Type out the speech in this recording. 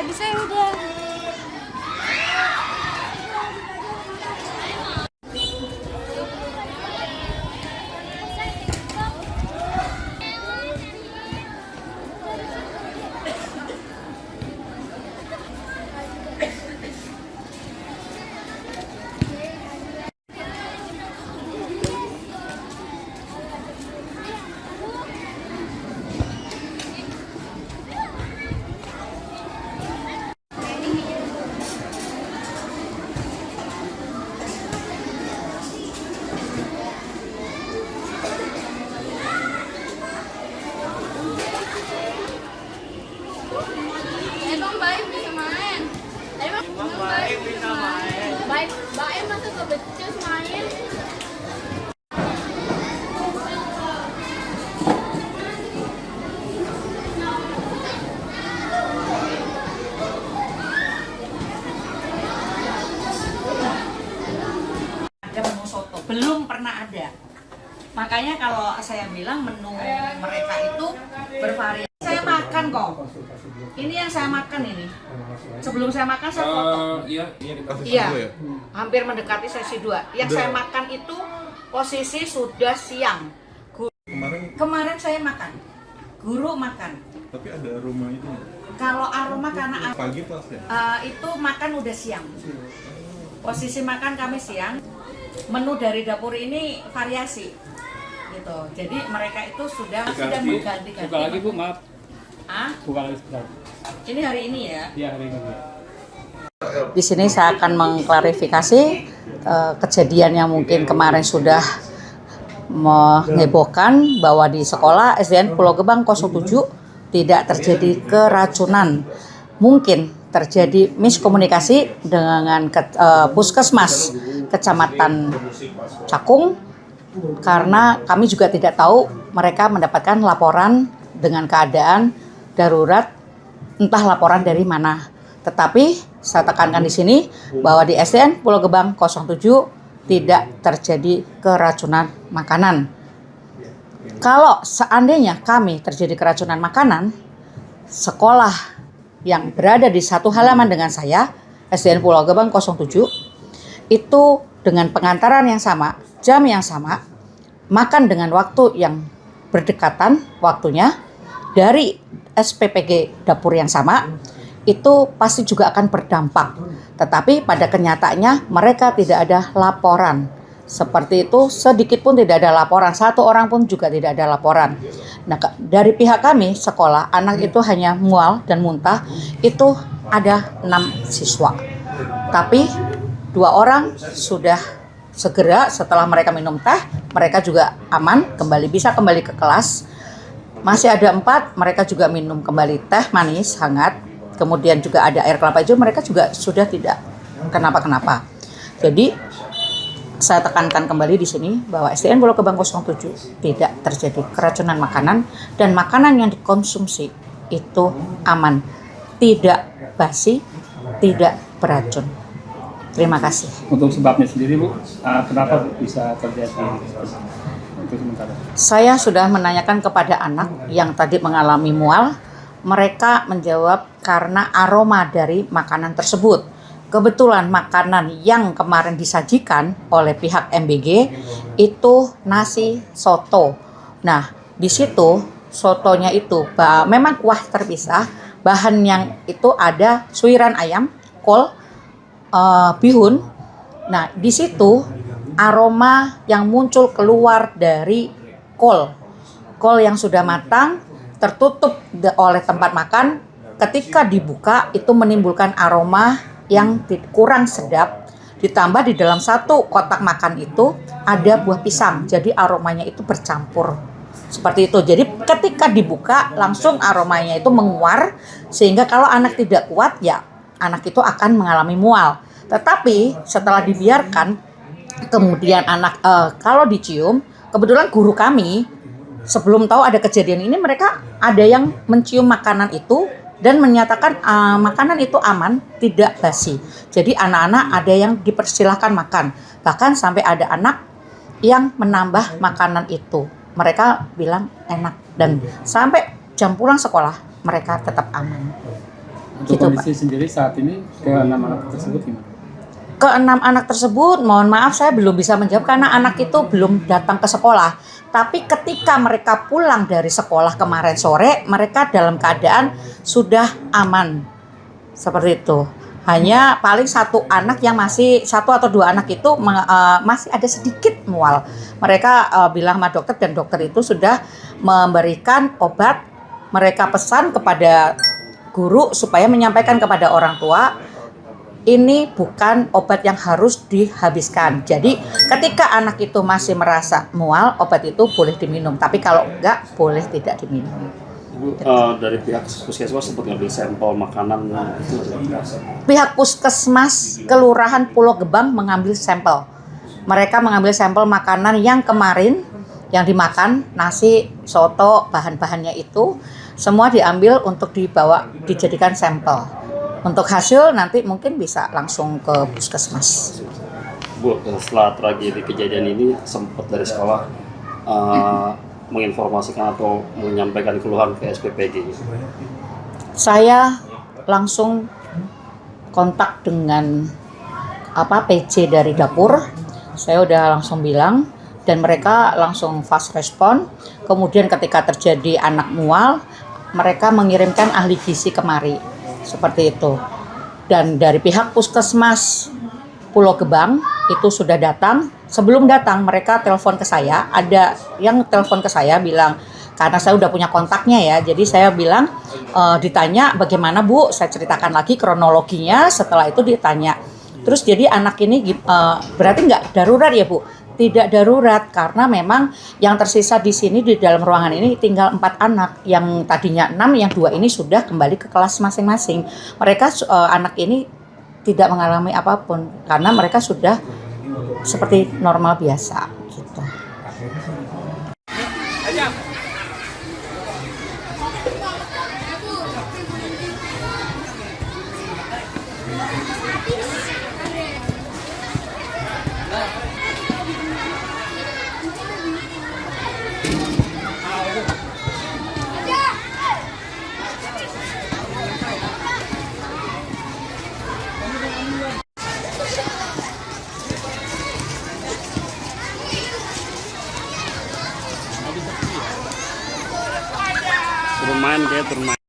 bisa ya udah. Emang baik bisa main. Emang baik bisa main. Baik masa ke becus main. Ada menu soto, belum pernah ada. Makanya kalau saya bilang menu mereka itu bervariasi. Saya makan kok. Ini yang saya makan ini. Sebelum saya makan saya foto. Iya. Hampir mendekati sesi 2. Yang saya makan itu posisi sudah siang. Kemarin saya makan. Guru makan. Tapi ada aroma itu nggak? Kalau aroma karena pagi pas ya? itu makan udah siang. Posisi makan kami siang. Menu dari dapur ini variasi. Gitu. Jadi mereka itu sudah mengganti-ganti. Buka lagi Bu, maaf. Buka lagi sebentar. Ini hari ini ya? Iya, hari ini. Di sini saya akan mengklarifikasi kejadian yang mungkin kemarin sudah menghebohkan bahwa di sekolah SDN Pulau Gebang 07 tidak terjadi keracunan. Mungkin terjadi miskomunikasi dengan Puskesmas Kecamatan Cakung karena kami juga tidak tahu mereka mendapatkan laporan dengan keadaan darurat, entah laporan dari mana. Tetapi saya tekankan di sini bahwa di SDN Pulau Gebang 07 tidak terjadi keracunan makanan. Kalau seandainya kami terjadi keracunan makanan, sekolah yang berada di satu halaman dengan saya, SDN Pulau Gebang 07, itu dengan pengantaran yang sama, jam yang sama, makan dengan waktu yang berdekatan waktunya, dari SPPG dapur yang sama, itu pasti juga akan berdampak. Tetapi pada kenyataannya mereka tidak ada laporan. Seperti itu, sedikit pun tidak ada laporan. Satu orang pun juga tidak ada laporan. Nah, dari pihak kami, sekolah, anak itu hanya mual dan muntah. Itu ada 6 siswa. Tapi 2 orang sudah segera setelah mereka minum teh, mereka juga aman, bisa kembali ke kelas. Masih ada 4, mereka juga minum kembali teh manis, hangat. Kemudian juga ada air kelapa hijau, mereka juga sudah tidak kenapa-kenapa. Jadi saya tekankan kembali di sini bahwa SDN Pulau Gebang 07 tidak terjadi keracunan makanan dan makanan yang dikonsumsi itu aman, tidak basi, tidak beracun. Terima kasih. Untuk sebabnya sendiri Bu, kenapa bisa terjadi untuk sementara? Saya sudah menanyakan kepada anak yang tadi mengalami mual. Mereka menjawab karena aroma dari makanan tersebut. Kebetulan makanan yang kemarin disajikan oleh pihak MBG itu nasi soto. Nah, di situ sotonya itu memang kuah terpisah. Bahan yang itu ada suiran ayam, kol, bihun. Nah, di situ aroma yang muncul keluar dari kol yang sudah matang, tertutup oleh tempat makan. Ketika dibuka itu menimbulkan aroma yang kurang sedap. Ditambah di dalam satu kotak makan itu ada buah pisang, jadi aromanya itu bercampur seperti itu. Jadi ketika dibuka langsung aromanya itu menguar, sehingga kalau anak tidak kuat ya anak itu akan mengalami mual. Tetapi setelah dibiarkan, kemudian anak kalau dicium, kebetulan guru kami sebelum tahu ada kejadian ini, mereka ada yang mencium makanan itu dan menyatakan makanan itu aman, tidak basi. Jadi anak-anak ada yang dipersilahkan makan. Bahkan sampai ada anak yang menambah makanan itu. Mereka bilang enak dan sampai jam pulang sekolah mereka tetap aman. Untuk Gitu, kondisi sendiri saat ini ke 6 anak tersebut gimana? Ke-6 anak tersebut, mohon maaf saya belum bisa menjawab karena anak itu belum datang ke sekolah. Tapi ketika mereka pulang dari sekolah kemarin sore, mereka dalam keadaan sudah aman. Seperti itu. Hanya paling satu anak yang masih, 1 atau 2 anak itu masih ada sedikit mual. Mereka bilang sama dokter dan dokter itu sudah memberikan obat. Mereka pesan kepada guru supaya menyampaikan kepada orang tua, ini bukan obat yang harus dihabiskan. Jadi ketika anak itu masih merasa mual, obat itu boleh diminum. Tapi kalau enggak, boleh tidak diminum. Ibu, dari pihak puskesmas sempat ngambil sampel makanan itu. Pihak puskesmas Kelurahan Pulau Gebang mengambil sampel. Mereka mengambil sampel makanan yang kemarin yang dimakan, nasi, soto, bahan-bahannya itu semua diambil untuk dibawa dijadikan sampel. Untuk hasil nanti mungkin bisa langsung ke puskesmas. Bu, setelah tragedi kejadian ini sempat dari sekolah menginformasikan atau menyampaikan keluhan ke SPPG. Saya langsung kontak dengan PJ dari dapur. Saya udah langsung bilang dan mereka langsung fast respon. Kemudian ketika terjadi anak mual, mereka mengirimkan ahli gizi kemari. Seperti itu. Dan dari pihak puskesmas Pulau Gebang itu sudah datang. Sebelum datang mereka telepon ke saya. Ada yang telepon ke saya bilang, karena saya udah punya kontaknya ya. Jadi saya bilang, ditanya bagaimana Bu, saya ceritakan lagi kronologinya. Setelah itu ditanya. Terus jadi anak ini berarti nggak darurat ya Bu? Tidak darurat karena memang yang tersisa di sini di dalam ruangan ini tinggal 4 anak, yang tadinya 6, yang 2 ini sudah kembali ke kelas masing-masing. Mereka anak ini tidak mengalami apapun karena mereka sudah seperti normal biasa gitu. Bermain kayak bermain.